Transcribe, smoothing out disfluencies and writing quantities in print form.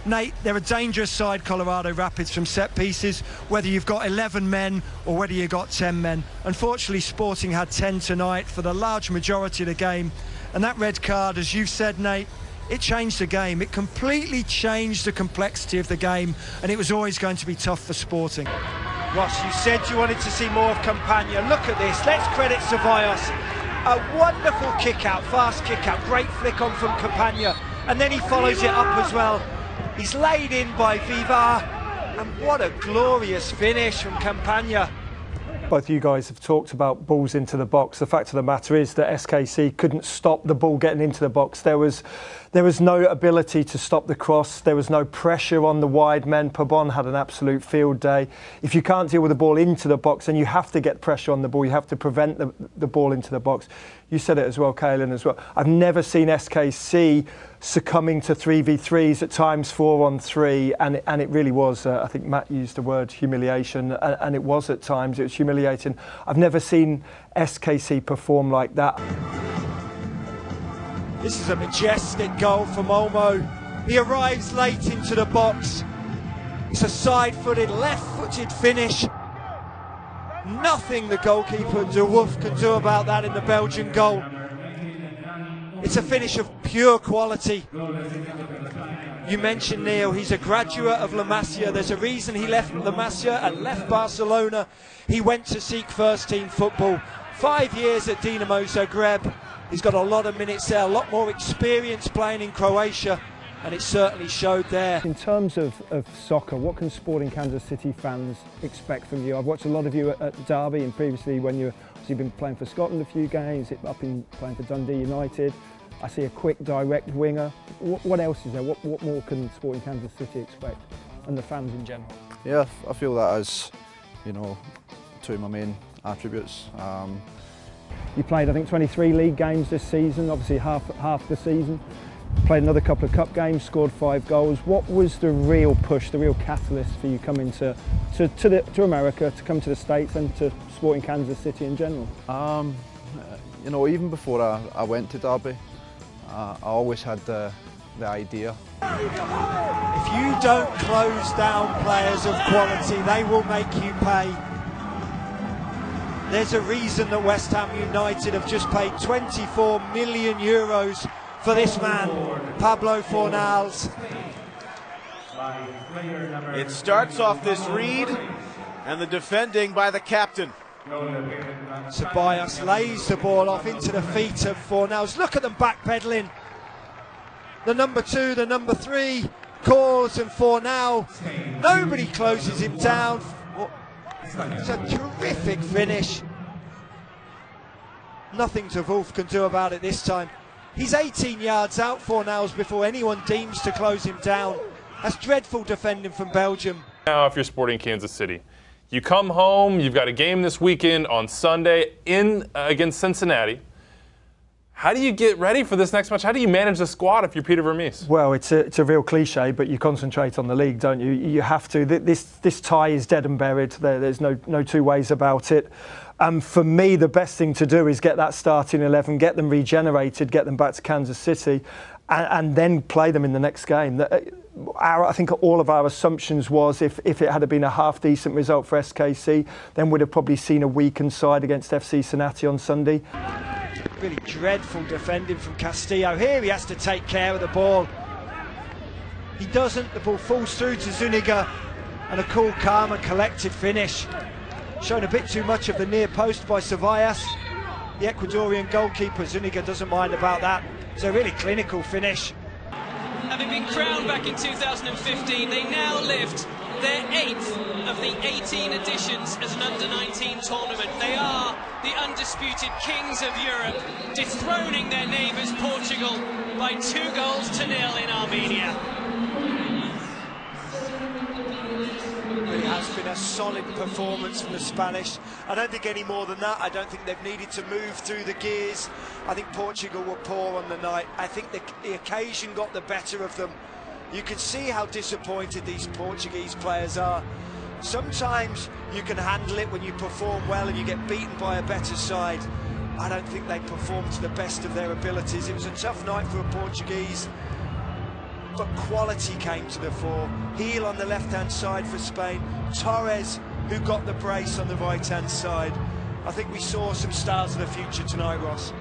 Nate, they're a dangerous side, Colorado Rapids, from set pieces, whether you've got 11 men or whether you've got 10 men. Unfortunately, Sporting had 10 tonight for the large majority of the game. And that red card, as you've said, Nate, it changed the game. It completely changed the complexity of the game, and it was always going to be tough for Sporting. Ross, you said you wanted to see more of Campagna. Look at this. Let's credit Ceballos. A wonderful kick-out, fast kick-out, great flick on from Campagna, and then he follows it up as well. He's laid in by Vivar, and what a glorious finish from Campagna. Both you guys have talked about balls into the box. The fact of the matter is that SKC couldn't stop the ball getting into the box. There was no ability to stop the cross. There was no pressure on the wide men. Pabon had an absolute field day. If you can't deal with the ball into the box, then you have to get pressure on the ball. You have to prevent the ball into the box. You said it as well, Caelan, as well. I've never seen SKC succumbing to 3v3s, at times 4-on-3, and it really was, I think Matt used the word humiliation, and it was at times, it was humiliating. I've never seen SKC perform like that. This is a majestic goal from Olmo. He arrives late into the box. It's a side-footed, left-footed finish. Nothing the goalkeeper De Wolf can do about that in the Belgian goal. It's a finish of pure quality. You mentioned Neil, he's a graduate of La Masia. There's a reason he left La Masia and left Barcelona. He went to seek first-team football. 5 years at Dinamo Zagreb. He's got a lot of minutes there, a lot more experience playing in Croatia, and it certainly showed there. In terms of soccer, what can Sporting Kansas City fans expect from you? I've watched a lot of you at Derby, and previously when you've been playing for Scotland a few games, up in playing for Dundee United. I see a quick, direct winger. What else is there? What more can Sporting Kansas City expect, and the fans in general? Yeah, I feel that as, you know, two of my main attributes. You played, I think, 23 league games this season, obviously half the season. Played another couple of cup games, scored 5 goals. What was the real push, the real catalyst for you coming to America, to come to the States and to Sporting Kansas City in general? You know, even before I went to Derby, I always had the idea. If you don't close down players of quality, they will make you pay. There's a reason that West Ham United have just paid 24 million euros for this man, Pablo Fornals. It starts off this read, and the defending by the captain. Ceballos lays the ball off into the feet of Fornals. Look at them backpedaling. The number 2, the number 3, Cause and Fornal. Nobody closes him down. It's a terrific finish. Nothing De Wolf can do about it this time. He's 18 yards out, Fornals, before anyone deems to close him down. That's dreadful defending from Belgium. Now, if you're Sporting Kansas City, you come home, you've got a game this weekend on Sunday against Cincinnati. How do you get ready for this next match? How do you manage the squad if you're Peter Vermees? Well, it's a real cliche, but you concentrate on the league, don't you? You have to. This tie is dead and buried. There's no two ways about it. For me, the best thing to do is get that starting 11, get them regenerated, get them back to Kansas City, and then play them in the next game. I think all of our assumptions was if it had been a half-decent result for SKC, then we'd have probably seen a weakened side against FC Cincinnati on Sunday. Really dreadful defending from Castillo. Here he has to take care of the ball. He doesn't. The ball falls through to Zuniga, and a cool, calm and collected finish. Shown a bit too much of the near post by Ceballos. The Ecuadorian goalkeeper Zuniga doesn't mind about that. It's a really clinical finish. Having been crowned back in 2015, they now lift their 8th of the 18 editions as an under-19 tournament. They are the undisputed kings of Europe, dethroning their neighbours Portugal by 2-0 in Armenia. It has been a solid performance from the Spanish. I don't think any more than that. I don't think they've needed to move through the gears. I think Portugal were poor on the night. I think the occasion got the better of them. You can see how disappointed these Portuguese players are. Sometimes you can handle it when you perform well and you get beaten by a better side. I don't think they performed to the best of their abilities. It was a tough night for a Portuguese. but quality came to the fore. Heel on the left-hand side for Spain, Torres who got the brace on the right-hand side. I think we saw some stars of the future tonight, Ross.